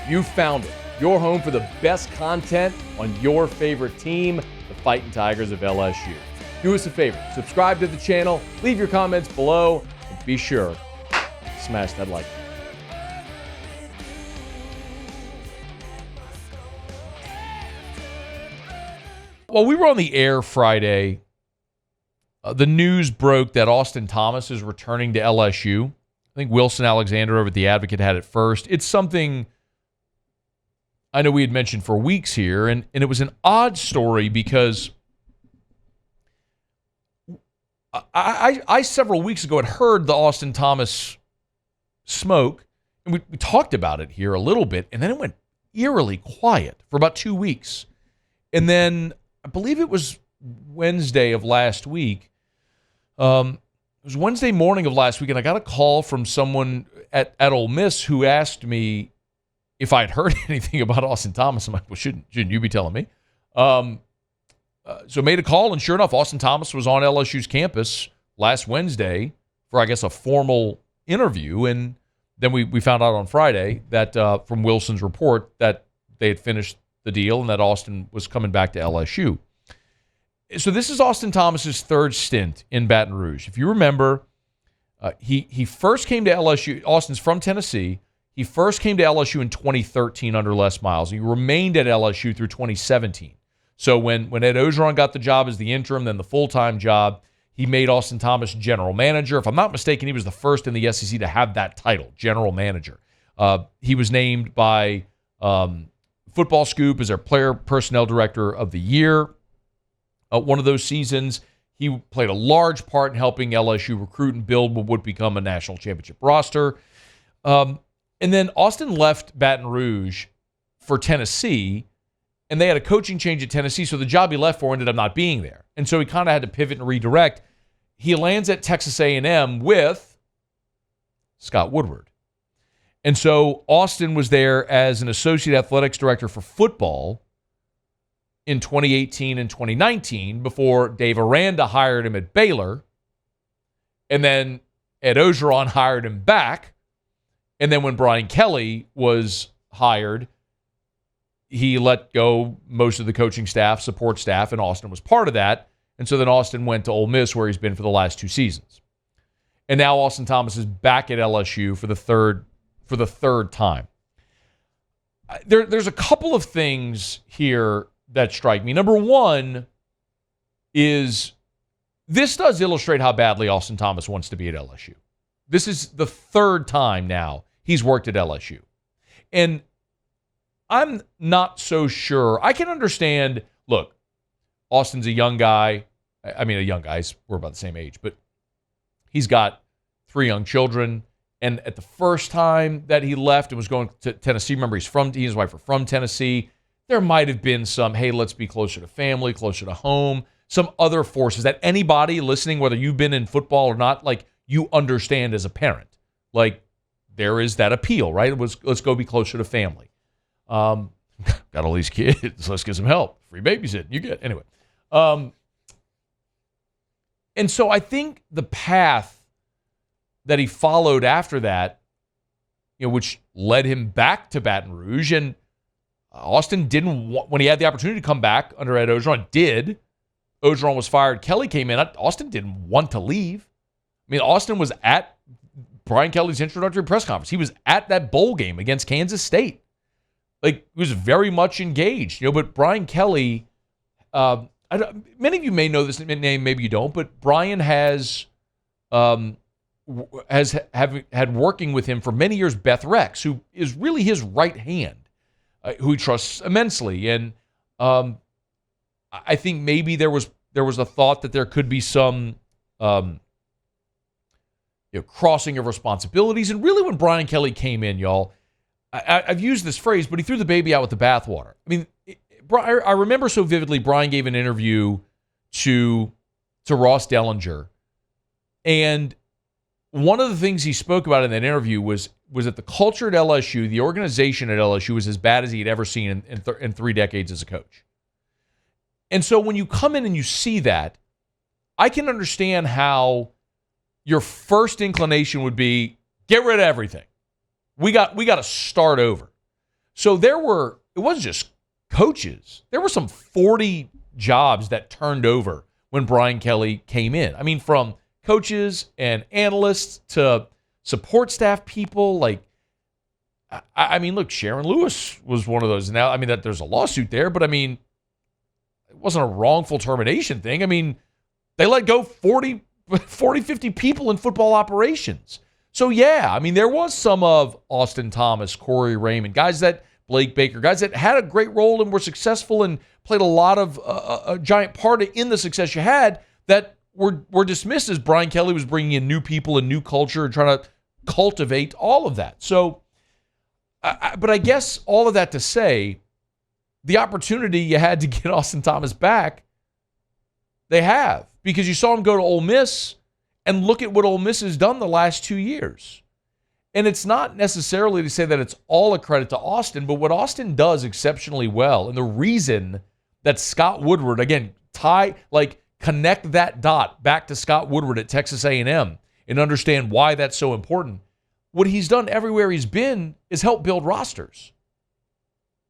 You found it. Your home for the best content on your favorite team, the Fighting Tigers of LSU. Do us a favor, subscribe to the channel, leave your comments below, and be sure to smash that like button. While we were on the air Friday, the news broke that Austin Thomas is returning to LSU. I think Wilson Alexander over at The Advocate had it first. It's something I know we had mentioned for weeks here, and it was an odd story because I several weeks ago had heard the Austin Thomas smoke, and we talked about it here a little bit, and then it went eerily quiet for about 2 weeks. And then I believe it was Wednesday of last week. It was Wednesday morning of last week, and I got a call from someone at Ole Miss who asked me if I'd heard anything about Austin Thomas. I'm like, well, shouldn't you be telling me? So I made a call, and sure enough, Austin Thomas was on LSU's campus last Wednesday for, I guess, a formal interview. And then we found out on Friday that from Wilson's report that they had finished the deal and that Austin was coming back to LSU. So this is Austin Thomas's third stint in Baton Rouge. If you remember, he first came to LSU. Austin's from Tennessee. He first came to LSU in 2013 under Les Miles. He remained at LSU through 2017. So when Ed Ogeron got the job as the interim, then the full-time job, he made Austin Thomas general manager. If I'm not mistaken, he was the first in the SEC to have that title, general manager. He was named by Football Scoop as their player personnel director of the year. One of those seasons, he played a large part in helping LSU recruit and build what would become a national championship roster. And then Austin left Baton Rouge for Tennessee, and they had a coaching change at Tennessee, so the job he left for ended up not being there. And so he kind of had to pivot and redirect. He lands at Texas A&M with Scott Woodward. And so Austin was there as an associate athletics director for football in 2018 and 2019 before Dave Aranda hired him at Baylor. And then Ed Ogeron hired him back. And then when Brian Kelly was hired, he let go most of the coaching staff, support staff, and Austin was part of that. And so then Austin went to Ole Miss, where he's been for the last 2 seasons. And now Austin Thomas is back at LSU for the third time. There's a couple of things here that strike me. Number one is this does illustrate how badly Austin Thomas wants to be at LSU. This is the third time now he's worked at LSU. And I'm not so sure. I can understand, look, Austin's a young guy. I mean, a young guy. We're about the same age. But he's got 3 young children. And at the first time that he left and was going to Tennessee, remember, he and his wife are from Tennessee. There might have been some, hey, let's be closer to family, closer to home, some other forces that anybody listening, whether you've been in football or not, like, you understand as a parent. Like, there is that appeal, right? It was, let's go be closer to family. Got all these kids, let's get some help. Free babysitting, you get. Anyway. And so I think the path that he followed after that, which led him back to Baton Rouge, and Austin didn't want, when he had the opportunity to come back under Ed Ogeron, did. Ogeron was fired. Kelly came in. Austin didn't want to leave. I mean, Austin was at Brian Kelly's introductory press conference. He was at that bowl game against Kansas State. Like, he was very much engaged. But Brian Kelly, many of you may know this name, maybe you don't, but Brian had working with him for many years Beth Rex, who is really his right hand. Who he trusts immensely. And I think maybe there was a thought that there could be some crossing of responsibilities. And really when Brian Kelly came in, y'all, I've used this phrase, but he threw the baby out with the bathwater. I mean, I remember so vividly Brian gave an interview to Ross Dellinger. And one of the things he spoke about in that interview was that the culture at LSU, the organization at LSU, was as bad as he had ever seen in 3 decades as a coach. And so when you come in and you see that, I can understand how your first inclination would be, get rid of everything. We got to start over. So it wasn't just coaches. There were some 40 jobs that turned over when Brian Kelly came in. I mean, from coaches and analysts to support staff people. Like, I mean, look, Sharon Lewis was one of those. Now, I mean, that there's a lawsuit there, but I mean, it wasn't a wrongful termination thing. I mean, they let go 40, 50 people in football operations. So, yeah, I mean, there was some of Austin Thomas, Corey Raymond, guys that Blake Baker, guys that had a great role and were successful and played a lot of a giant part in the success you had that were dismissed as Brian Kelly was bringing in new people and new culture and trying to cultivate all of that. So, but I guess all of that to say, the opportunity you had to get Austin Thomas back, they have, because you saw him go to Ole Miss and look at what Ole Miss has done the last 2 years. And it's not necessarily to say that it's all a credit to Austin, but what Austin does exceptionally well, and the reason that Scott Woodward, again, connect that dot back to Scott Woodward at Texas A&M and understand why that's so important. What he's done everywhere he's been is help build rosters.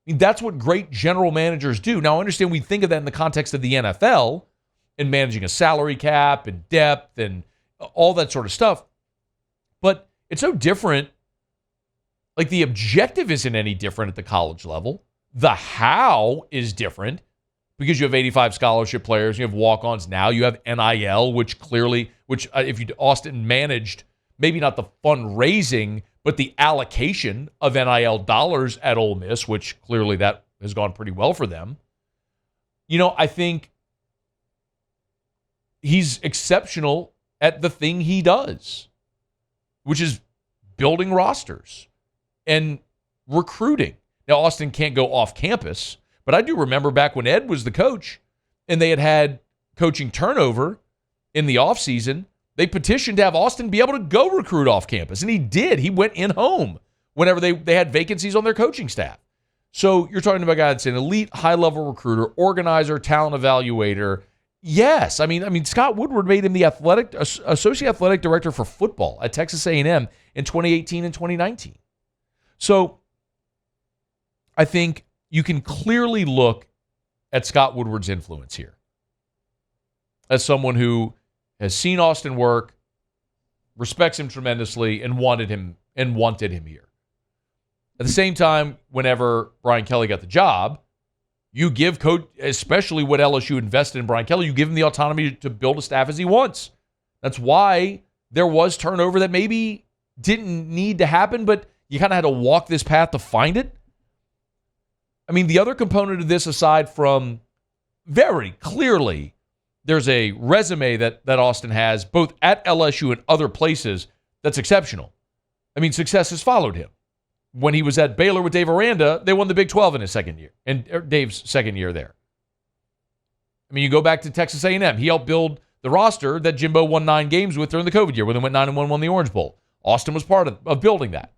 I mean, that's what great general managers do. Now, I understand we think of that in the context of the NFL and managing a salary cap and depth and all that sort of stuff. But it's no different. Like, the objective isn't any different at the college level. The how is different because you have 85 scholarship players, you have walk-ons now, you have NIL, which if Austin managed, maybe not the fundraising, but the allocation of NIL dollars at Ole Miss, which clearly that has gone pretty well for them. You know, I think he's exceptional at the thing he does, which is building rosters and recruiting. Now, Austin can't go off campus, but I do remember back when Ed was the coach and they had coaching turnover in the offseason, they petitioned to have Austin be able to go recruit off campus, and he did. He went in home whenever they had vacancies on their coaching staff. So you're talking about a guy that's an elite high-level recruiter, organizer, talent evaluator. Yes, I mean, Scott Woodward made him the associate athletic director for football at Texas A&M in 2018 and 2019. So I think you can clearly look at Scott Woodward's influence here as someone who has seen Austin work, respects him tremendously, and wanted him here. At the same time, whenever Brian Kelly got the job, you give coach, especially what LSU invested in Brian Kelly, you give him the autonomy to build a staff as he wants. That's why there was turnover that maybe didn't need to happen, but you kind of had to walk this path to find it. I mean, the other component of this, aside from very clearly there's a resume that Austin has, both at LSU and other places, that's exceptional. I mean, success has followed him. When he was at Baylor with Dave Aranda, they won the Big 12 in his second year, and Dave's second year there. I mean, you go back to Texas A&M. He helped build the roster that Jimbo won 9 games with during the COVID year, when they went 9-1, won the Orange Bowl. Austin was part of building that.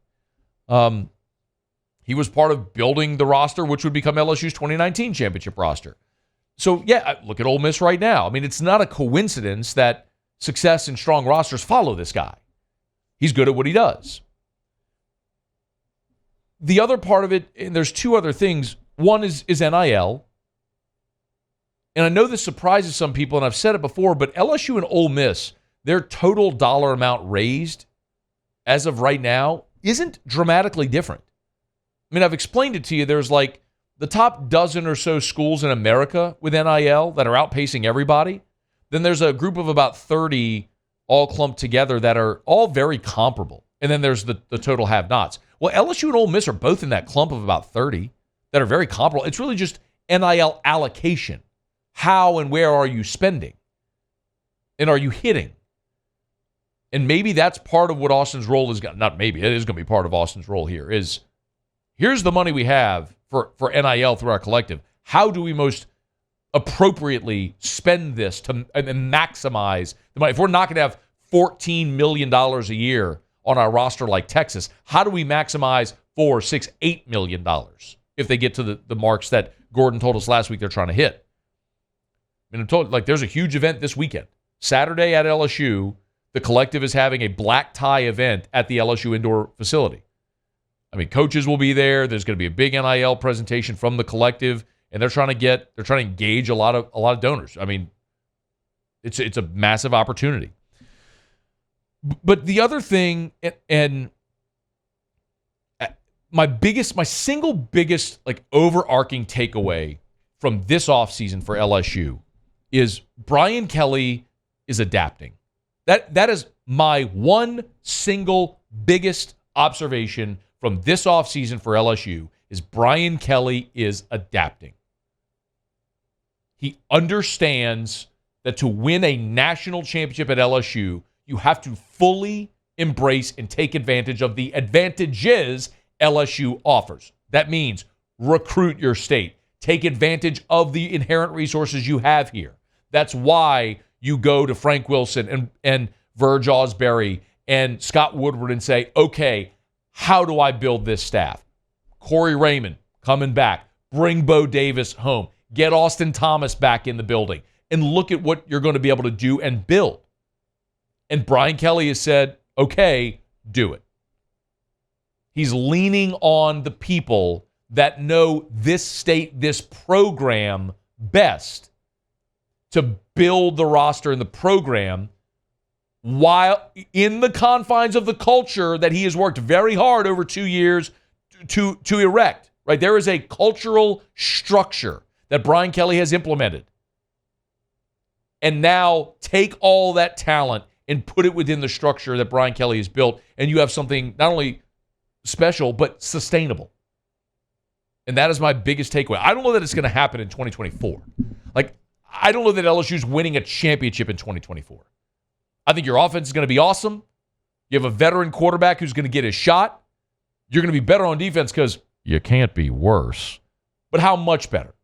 He was part of building the roster, which would become LSU's 2019 championship roster. So, yeah, look at Ole Miss right now. I mean, it's not a coincidence that success and strong rosters follow this guy. He's good at what he does. The other part of it, and there's two other things. One is NIL. And I know this surprises some people, and I've said it before, but LSU and Ole Miss, their total dollar amount raised as of right now isn't dramatically different. I mean, I've explained it to you. There's like the top dozen or so schools in America with NIL that are outpacing everybody. Then there's a group of about 30 all clumped together that are all very comparable. And then there's the total have-nots. Well, LSU and Ole Miss are both in that clump of about 30 that are very comparable. It's really just NIL allocation. How and where are you spending? And are you hitting? And maybe that's part of what Austin's role is. Not maybe, it is going to be part of Austin's role here. Is here's the money we have for NIL through our collective. How do we most appropriately spend this and maximize the money? If we're not going to have $14 million a year on our roster like Texas, how do we maximize $4, $6, $8 million if they get to the marks that Gordon told us last week they're trying to hit? I mean, I'm told, like, there's a huge event this weekend. Saturday at LSU, the collective is having a black tie event at the LSU indoor facility. I mean, coaches will be there. There's going to be a big NIL presentation from the collective, and they're trying to engage a lot of donors. I mean, it's a massive opportunity. But the other thing, and my single biggest like overarching takeaway from this offseason for LSU is Brian Kelly is adapting. That is my one single biggest observation from this offseason for LSU is Brian Kelly is adapting. He understands that to win a national championship at LSU, you have to fully embrace and take advantage of the advantages LSU offers. That means recruit your state. Take advantage of the inherent resources you have here. That's why you go to Frank Wilson and Verge Ausberry and Scott Woodward and say, okay, how do I build this staff? Corey Raymond coming back. Bring Bo Davis home. Get Austin Thomas back in the building. And look at what you're going to be able to do and build. And Brian Kelly has said, okay, do it. He's leaning on the people that know this state, this program best to build the roster and the program while in the confines of the culture that he has worked very hard over 2 years to erect. Right? There is a cultural structure that Brian Kelly has implemented. And now take all that talent and put it within the structure that Brian Kelly has built, and you have something not only special, but sustainable. And that is my biggest takeaway. I don't know that it's going to happen in 2024. Like, I don't know that LSU's winning a championship in 2024. I think your offense is going to be awesome. You have a veteran quarterback who's going to get his shot. You're going to be better on defense because you can't be worse. But how much better?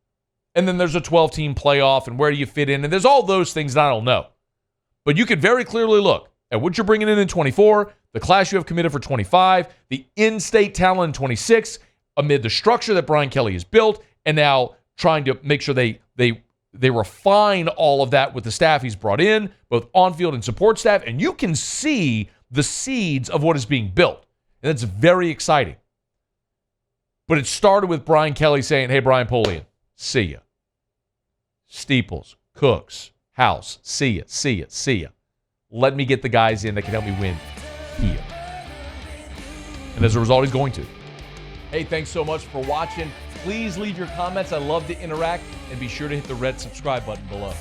And then there's a 12-team playoff, and where do you fit in? And there's all those things that I don't know. But you could very clearly look at what you're bringing in 24, the class you have committed for 25, the in-state talent in 26, amid the structure that Brian Kelly has built, and now trying to make sure they refine all of that with the staff he's brought in, both on-field and support staff, and you can see the seeds of what is being built. And it's very exciting. But it started with Brian Kelly saying, hey, Brian Polian, see ya. Steeples, Cooks, House, see ya, see ya, see ya. Let me get the guys in that can help me win here. And as a result, he's going to. Hey, thanks so much for watching. Please leave your comments. I love to interact. And be sure to hit the red subscribe button below.